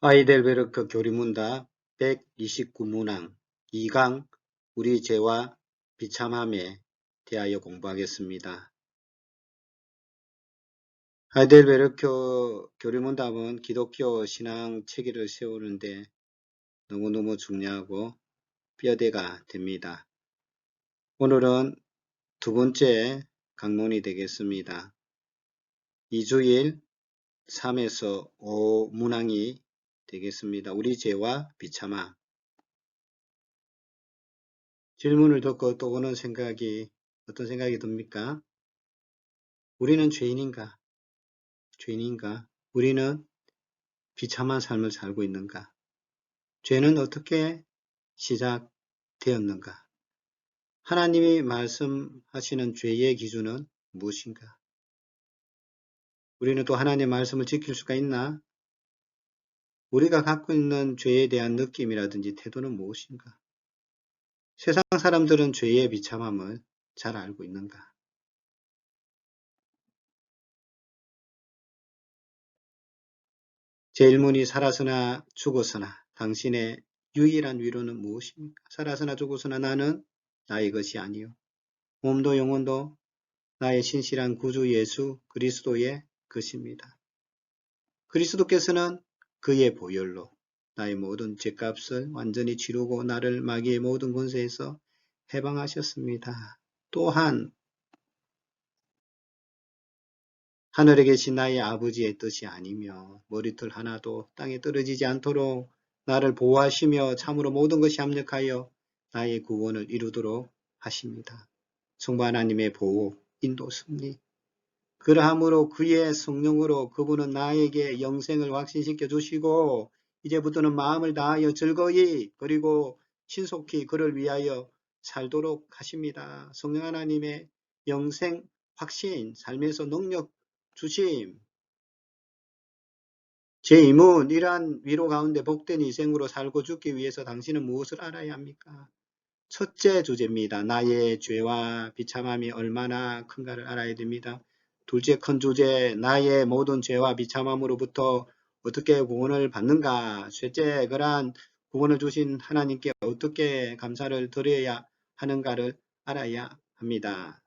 아이델베르크 교리문답 129문항 2강 우리 죄와 비참함에 대하여 공부하겠습니다. 아이델베르크 교리문답은 기독교 신앙 체계를 세우는데 너무너무 중요하고 뼈대가 됩니다. 오늘은 두 번째 강론이 되겠습니다. 2주일 3에서 5 문항이 되겠습니다. 우리 죄와 비참함. 질문을 듣고 또 오는 생각이 어떤 생각이 듭니까? 우리는 죄인인가? 죄인인가? 우리는 비참한 삶을 살고 있는가? 죄는 어떻게 시작되었는가? 하나님이 말씀하시는 죄의 기준은 무엇인가? 우리는 또 하나님의 말씀을 지킬 수가 있나? 우리가 갖고 있는 죄에 대한 느낌이라든지 태도는 무엇인가? 세상 사람들은 죄의 비참함을 잘 알고 있는가? 제 질문이 살아서나 죽어서나 당신의 유일한 위로는 무엇입니까? 살아서나 죽어서나 나는 나의 것이 아니요 몸도 영혼도 나의 신실한 구주 예수 그리스도의 것입니다. 그리스도께서는 그의 보혈로 나의 모든 죄값을 완전히 치르고 나를 마귀의 모든 권세에서 해방하셨습니다. 또한 하늘에 계신 나의 아버지의 뜻이 아니며 머리털 하나도 땅에 떨어지지 않도록 나를 보호하시며 참으로 모든 것이 합력하여 나의 구원을 이루도록 하십니다. 성부 하나님의 보호, 인도 섭리. 그러함으로 그의 성령으로 그분은 나에게 영생을 확신시켜 주시고 이제부터는 마음을 다하여 즐거이 그리고 신속히 그를 위하여 살도록 하십니다. 성령 하나님의 영생 확신, 삶에서 능력 주심. 제2문 이러한 위로 가운데 복된 인생으로 살고 죽기 위해서 당신은 무엇을 알아야 합니까? 첫째 주제입니다. 나의 죄와 비참함이 얼마나 큰가를 알아야 됩니다. 둘째 큰 주제, 나의 모든 죄와 비참함으로부터 어떻게 구원을 받는가? 셋째, 그러한 구원을 주신 하나님께 어떻게 감사를 드려야 하는가를 알아야 합니다.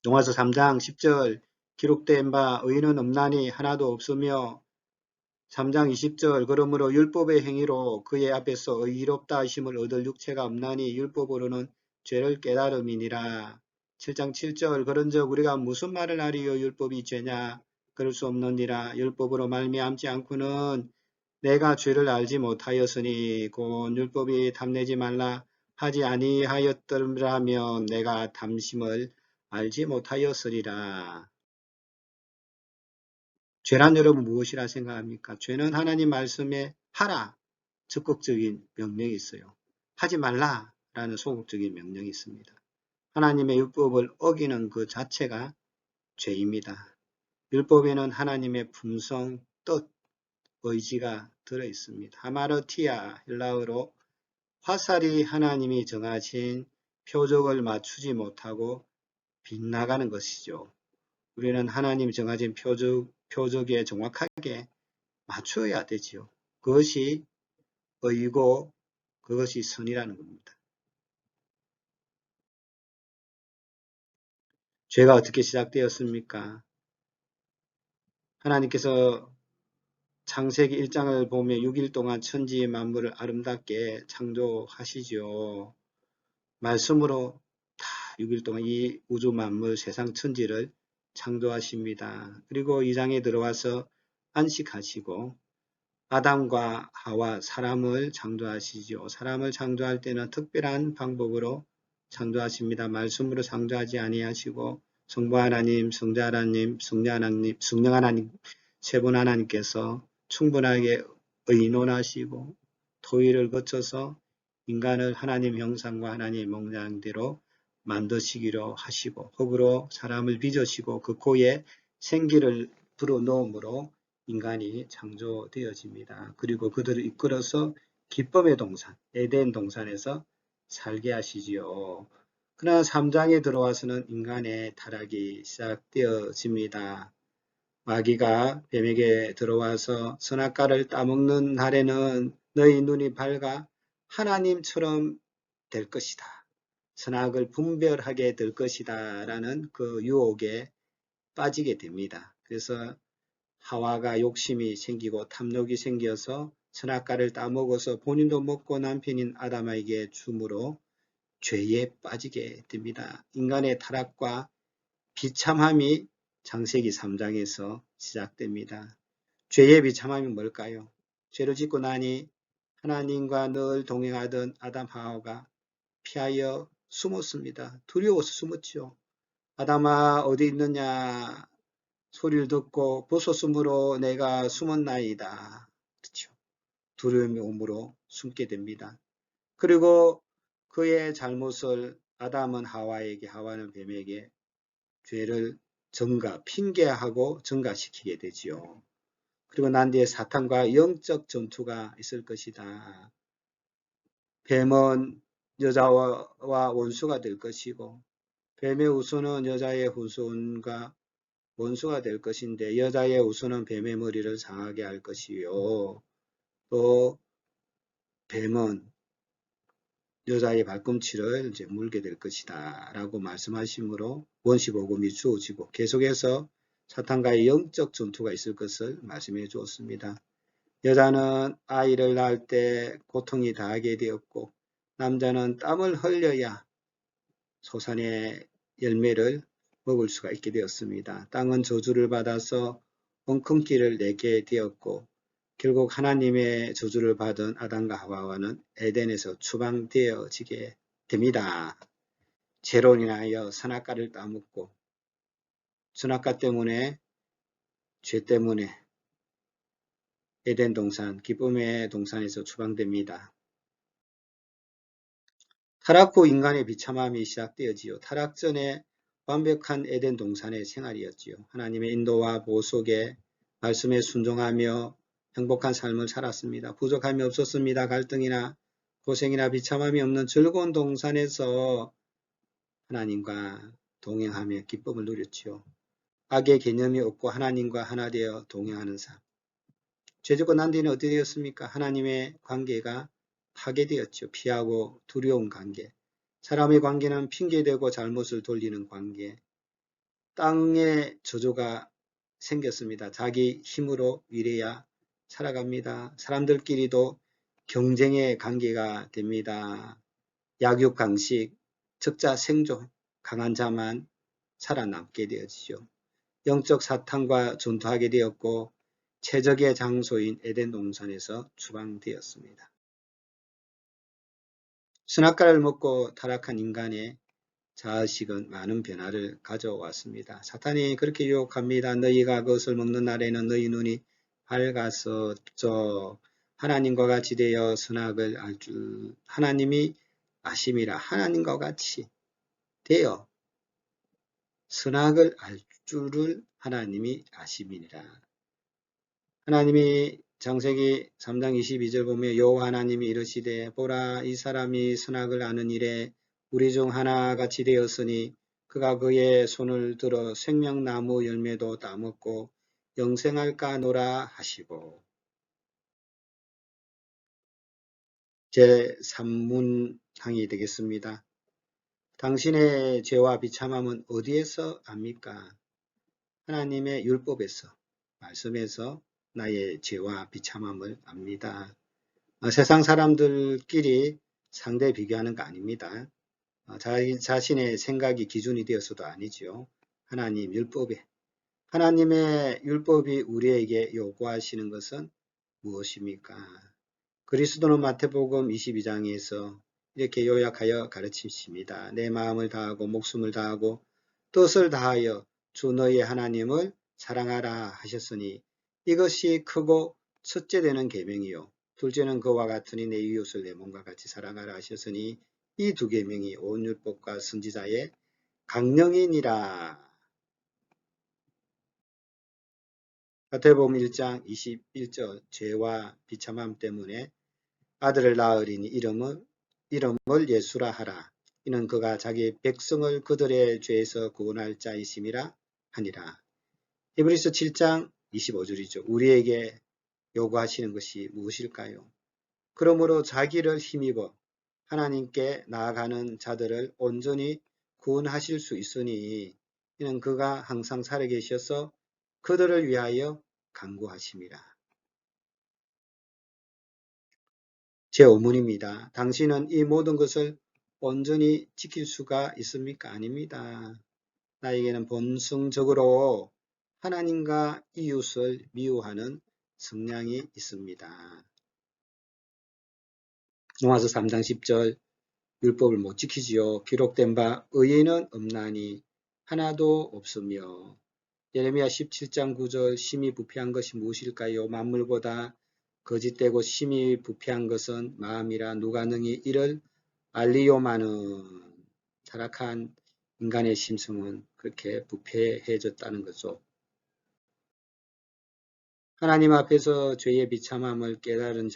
로마서 3장 10절 기록된 바 의인은 없나니 하나도 없으며 3장 20절 그러므로 율법의 행위로 그의 앞에서 의롭다 하심을 얻을 육체가 없나니 율법으로는 죄를 깨달음이니라. 7장 7절 그런즉 우리가 무슨 말을 하리요 율법이 죄냐 그럴 수 없느니라. 율법으로 말미암지 않고는 내가 죄를 알지 못하였으니 곧 율법이 탐내지 말라 하지 아니하였더라면 내가 탐심을 알지 못하였으리라. 죄란 여러분 무엇이라 생각합니까? 죄는 하나님 말씀에 하라 적극적인 명령이 있어요. 하지 말라 라는 소극적인 명령이 있습니다. 하나님의 율법을 어기는 그 자체가 죄입니다. 율법에는 하나님의 품성, 뜻, 의지가 들어있습니다. 하마르티아 헬라어로 화살이 하나님이 정하신 표적을 맞추지 못하고 빗나가는 것이죠. 우리는 하나님이 정하신 표적에 정확하게 맞춰야 되지요. 그것이 의고 그것이 선이라는 겁니다. 죄가 어떻게 시작되었습니까? 하나님께서 창세기 1장을 보면 6일 동안 천지 만물을 아름답게 창조하시죠. 말씀으로 다 6일 동안 이 우주 만물 세상 천지를 창조하십니다. 그리고 2장에 들어와서 안식하시고 아담과 하와 사람을 창조하시죠. 사람을 창조할 때는 특별한 방법으로 창조하십니다. 말씀으로 창조하지 아니하시고 성부 하나님, 성자 하나님, 성령 하나님, 세 분 하나님께서 충분하게 의논하시고 토의를 거쳐서 인간을 하나님 형상과 하나님 모양대로 만드시기로 하시고 흙으로 사람을 빚으시고 그 코에 생기를 불어넣음으로 인간이 창조되어집니다. 그리고 그들을 이끌어서 기쁨의 동산, 에덴 동산에서 살게 하시지요. 그러나 3장에 들어와서는 인간의 타락이 시작되어집니다. 마귀가 뱀에게 들어와서 선악과를 따먹는 날에는 너희 눈이 밝아 하나님처럼 될 것이다. 선악을 분별하게 될 것이다. 라는 그 유혹에 빠지게 됩니다. 그래서 하와가 욕심이 생기고 탐욕이 생겨서 선악과를 따먹어서 본인도 먹고 남편인 아담에게 줌으로 죄에 빠지게 됩니다. 인간의 타락과 비참함이 창세기 3장에서 시작됩니다. 죄의 비참함이 뭘까요? 죄를 짓고 나니 하나님과 늘 동행하던 아담 하와가 피하여 숨었습니다. 두려워서 숨었죠. 아담아 어디 있느냐 소리를 듣고 버섯으로 내가 숨었나이다. 그렇죠. 두려움의 오므로 숨게 됩니다. 그리고 그의 잘못을 아담은 하와에게, 하와는 뱀에게 죄를 핑계하고 증가시키게 되지요. 그리고 난 뒤에 사탄과 영적 전투가 있을 것이다. 뱀은 여자와 원수가 될 것이고 뱀의 후손은 여자의 후손과 원수가 될 것인데 여자의 후손은 뱀의 머리를 상하게 할 것이요. 또 뱀은 여자의 발꿈치를 이제 물게 될 것이다 라고 말씀하시므로 원시복음이 주어지고 계속해서 사탄과의 영적 전투가 있을 것을 말씀해 주었습니다. 여자는 아이를 낳을 때 고통이 다하게 되었고 남자는 땀을 흘려야 소산의 열매를 먹을 수가 있게 되었습니다. 땅은 저주를 받아서 엉겅퀴를 내게 되었고 결국 하나님의 저주를 받은 아담과 하와는 에덴에서 추방되어지게 됩니다. 죄로 인하여 선악과를 따먹고 선악과 때문에 죄 때문에 에덴 동산, 기쁨의 동산에서 추방됩니다. 타락 후 인간의 비참함이 시작되어지요. 타락 전에 완벽한 에덴 동산의 생활이었지요. 하나님의 인도와 보호 속에 말씀에 순종하며 행복한 삶을 살았습니다. 부족함이 없었습니다. 갈등이나 고생이나 비참함이 없는 즐거운 동산에서 하나님과 동행하며 기쁨을 누렸지요. 악의 개념이 없고 하나님과 하나 되어 동행하는 삶. 죄짓고 난 뒤에는 어떻게 되었습니까? 하나님의 관계가 파괴되었죠. 피하고 두려운 관계. 사람의 관계는 핑계대고 잘못을 돌리는 관계. 땅에 저주가 생겼습니다. 자기 힘으로 일해야 살아갑니다. 사람들끼리도 경쟁의 관계가 됩니다. 약육강식, 적자 생존, 강한 자만 살아남게 되어지죠. 영적 사탄과 전투하게 되었고 최적의 장소인 에덴 동산에서 추방되었습니다. 선악과를 먹고 타락한 인간의 자의식은 많은 변화를 가져왔습니다. 사탄이 그렇게 유혹합니다. 너희가 그것을 먹는 날에는 너희 눈이 밝아서 하나님과 같이 되어 선악을 알 줄 하나님이 아심이라. 하나님과 같이 되어 선악을 알 줄을 하나님이 아심이니라. 하나님이 창세기 3장 22절 보면 여호와 하나님이 이르시되 보라 이 사람이 선악을 아는 일에 우리 중 하나같이 되었으니 그가 그의 손을 들어 생명나무 열매도 따먹고 영생할까 노라 하시고. 제 3문항이 되겠습니다. 당신의 죄와 비참함은 어디에서 압니까? 하나님의 율법에서, 말씀에서 나의 죄와 비참함을 압니다. 세상 사람들끼리 상대 비교하는 거 아닙니다. 자신의 생각이 기준이 되어서도 아니죠. 하나님 율법에. 하나님의 율법이 우리에게 요구하시는 것은 무엇입니까? 그리스도는 마태복음 22장에서 이렇게 요약하여 가르치십니다. 내 마음을 다하고 목숨을 다하고 뜻을 다하여 주 너의 하나님을 사랑하라 하셨으니 이것이 크고 첫째 되는 계명이요 둘째는 그와 같으니 내 이웃을 내 몸과 같이 사랑하라 하셨으니 이 두 계명이 온 율법과 선지자의 강령이니라. 마태복음 1장 21절 죄와 비참함 때문에 아들을 낳으리니 이름을 예수라 하라. 이는 그가 자기 백성을 그들의 죄에서 구원할 자이심이라 하니라. 히브리서 7장 25절이죠. 우리에게 요구하시는 것이 무엇일까요? 그러므로 자기를 힘입어 하나님께 나아가는 자들을 온전히 구원하실 수 있으니 이는 그가 항상 살아계셔서 그들을 위하여 간구하심이라. 제 의문입니다. 당신은 이 모든 것을 온전히 지킬 수가 있습니까? 아닙니다. 나에게는 본성적으로 하나님과 이웃을 미워하는 성향이 있습니다. 로마서 3장 10절 율법을 못 지키지요. 기록된 바 의인은 없나니 하나도 없으며. 예레미야 17장 9절 심히 부패한 것이 무엇일까요? 만물보다 거짓되고 심히 부패한 것은 마음이라 누가 능히 이를 알리요마는. 타락한 인간의 심성은 그렇게 부패해졌다는 거죠. 하나님 앞에서 죄의 비참함을 깨달은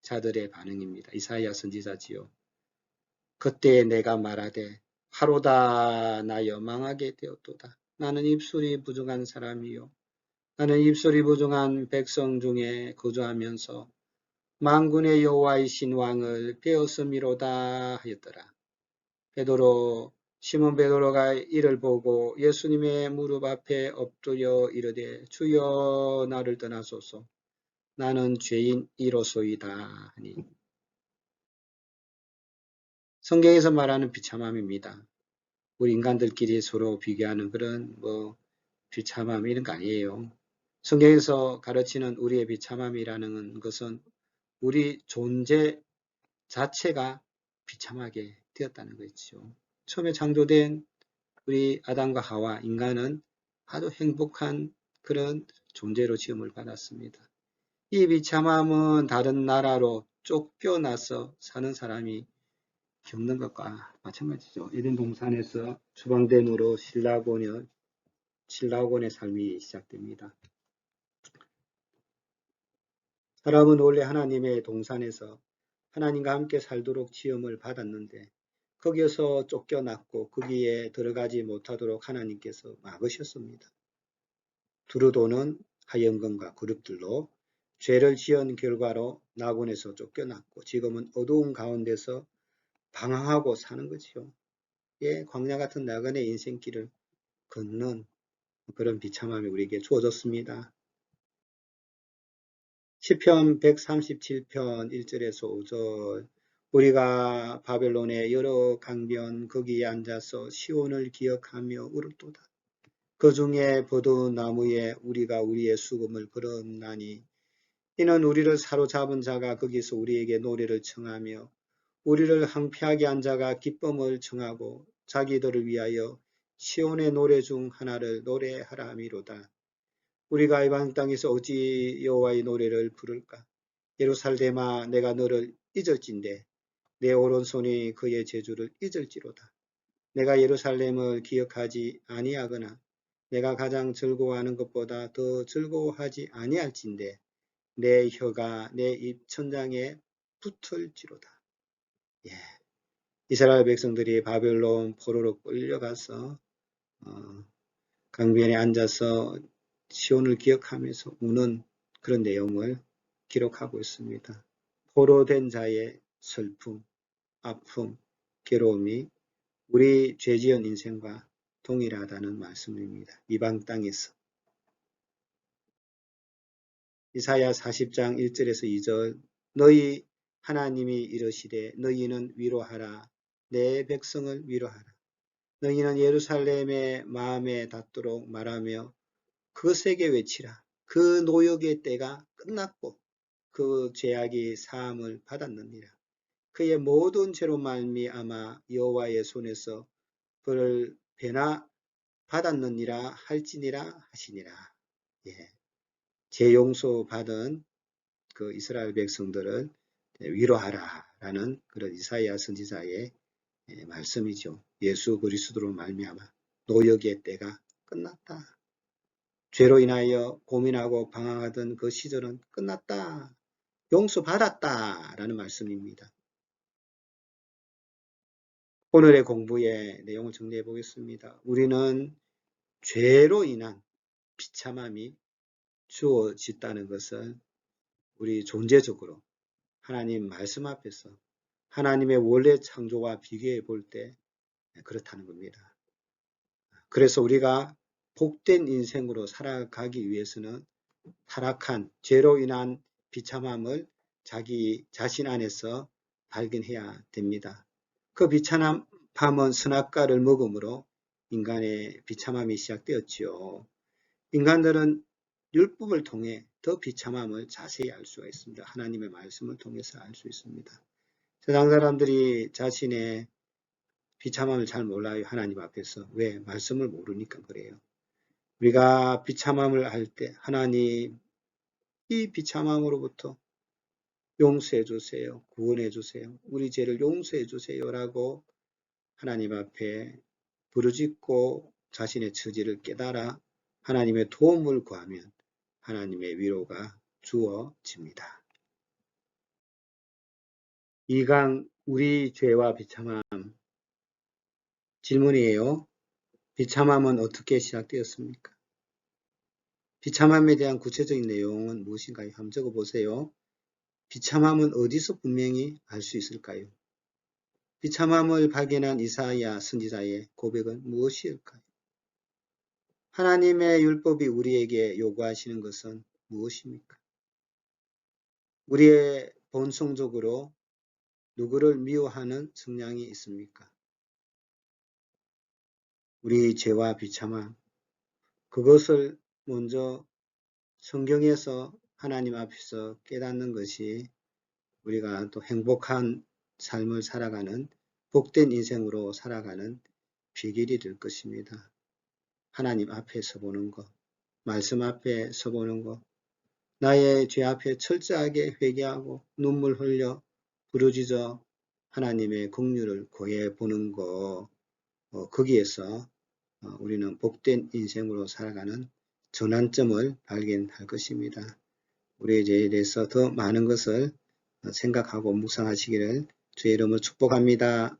자들의 반응입니다. 이사야 선지자지요. 그때 내가 말하되 하로다 나여 망하게 되었도다. 나는 입술이 부정한 사람이요 나는 입술이 부정한 백성 중에 거주하면서 만군의 여호와이신 왕을 배웠음이로다 하였더라. 시몬 베드로가 이를 보고 예수님의 무릎 앞에 엎드려 이르되 주여 나를 떠나소서 나는 죄인이로소이다 하니. 성경에서 말하는 비참함입니다. 우리 인간들끼리 서로 비교하는 그런 비참함 이런 거 아니에요. 성경에서 가르치는 우리의 비참함이라는 것은 우리 존재 자체가 비참하게 되었다는 거죠. 처음에 창조된 우리 아담과 하와 인간은 아주 행복한 그런 존재로 지음을 받았습니다. 이 비참함은 다른 나라로 쫓겨나서 사는 사람이 겪는 것과 마찬가지죠. 에덴 동산에서 추방됨으로 신라곤의 삶이 시작됩니다. 사람은 원래 하나님의 동산에서 하나님과 함께 살도록 지음을 받았는데 거기에서 쫓겨났고 거기에 들어가지 못하도록 하나님께서 막으셨습니다. 두루도는 하염금과 그룹들로 죄를 지은 결과로 낙원에서 쫓겨났고 지금은 어두운 가운데서 방황하고 사는 거지요. 광야 같은 나그네 인생길을 걷는 그런 비참함이 우리에게 주어졌습니다. 시편 137편 1절에서 5절 우리가 바벨론의 여러 강변 거기에 앉아서 시온을 기억하며 울었도다. 그 중에 버드나무에 우리가 우리의 수금을 걸었나니 이는 우리를 사로잡은 자가 거기서 우리에게 노래를 청하며 우리를 항폐하게 한 자가 기쁨을 청하고 자기들을 위하여 시온의 노래 중 하나를 노래하라 함이로다. 우리가 이방 땅에서 어찌 여호와의 노래를 부를까? 예루살렘아 내가 너를 잊을진대 내 오른손이 그의 제주를 잊을지로다. 내가 예루살렘을 기억하지 아니하거나 내가 가장 즐거워하는 것보다 더 즐거워하지 아니할진대 내 혀가 내 입 천장에 붙을지로다. 예. 이스라엘 백성들이 바벨론 포로로 끌려가서 강변에 앉아서 시온을 기억하면서 우는 그런 내용을 기록하고 있습니다. 포로된 자의 슬픔, 아픔, 괴로움이 우리 죄지은 인생과 동일하다는 말씀입니다. 이방 땅에서. 이사야 40장 1절에서 2절 너희 하나님이 이르시되 너희는 위로하라 내 백성을 위로하라 너희는 예루살렘의 마음에 닿도록 말하며 그것에게 외치라 그 노역의 때가 끝났고 그 죄악이 사함을 받았느니라 그의 모든 죄로 말미암아 여호와의 손에서 그를 배나 받았느니라 할지니라 하시니라. 예. 죄 용서 받은 그 이스라엘 백성들을 위로하라라는 그런 이사야 선지자의 말씀이죠. 예수 그리스도로 말미암아 노역의 때가 끝났다. 죄로 인하여 고민하고 방황하던 그 시절은 끝났다. 용서받았다라는 말씀입니다. 오늘의 공부의 내용을 정리해 보겠습니다. 우리는 죄로 인한 비참함이 주어졌다는 것을 우리 존재적으로 하나님 말씀 앞에서 하나님의 원래 창조와 비교해 볼 때 그렇다는 겁니다. 그래서 우리가 복된 인생으로 살아가기 위해서는 타락한 죄로 인한 비참함을 자기 자신 안에서 발견해야 됩니다. 그 비참함은 선악과를 먹음으로 인간의 비참함이 시작되었지요. 인간들은 율법을 통해 더 비참함을 자세히 알 수가 있습니다. 하나님의 말씀을 통해서 알 수 있습니다. 세상 사람들이 자신의 비참함을 잘 몰라요. 하나님 앞에서. 왜? 말씀을 모르니까 그래요. 우리가 비참함을 할 때 하나님 이 비참함으로부터 용서해 주세요. 구원해 주세요. 우리 죄를 용서해 주세요라고 하나님 앞에 부르짖고 자신의 처지를 깨달아 하나님의 도움을 구하면 하나님의 위로가 주어집니다. 2강 우리 죄와 비참함 질문이에요. 비참함은 어떻게 시작되었습니까? 비참함에 대한 구체적인 내용은 무엇인가요? 한번 적어보세요. 비참함은 어디서 분명히 알 수 있을까요? 비참함을 발견한 이사야 선지자의 고백은 무엇일까요? 하나님의 율법이 우리에게 요구하시는 것은 무엇입니까? 우리의 본성적으로 누구를 미워하는 성향이 있습니까? 우리 죄와 비참함, 그것을 먼저 성경에서 하나님 앞에서 깨닫는 것이 우리가 또 행복한 삶을 살아가는 복된 인생으로 살아가는 비결이 될 것입니다. 하나님 앞에 서보는 것, 말씀 앞에 서보는 것, 나의 죄 앞에 철저하게 회개하고 눈물 흘려 부르짖어 하나님의 긍휼을 구해 보는 것, 거기에서 우리는 복된 인생으로 살아가는 전환점을 발견할 것입니다. 우리의 죄에 대해서 더 많은 것을 생각하고 묵상하시기를 주의 이름으로 축복합니다.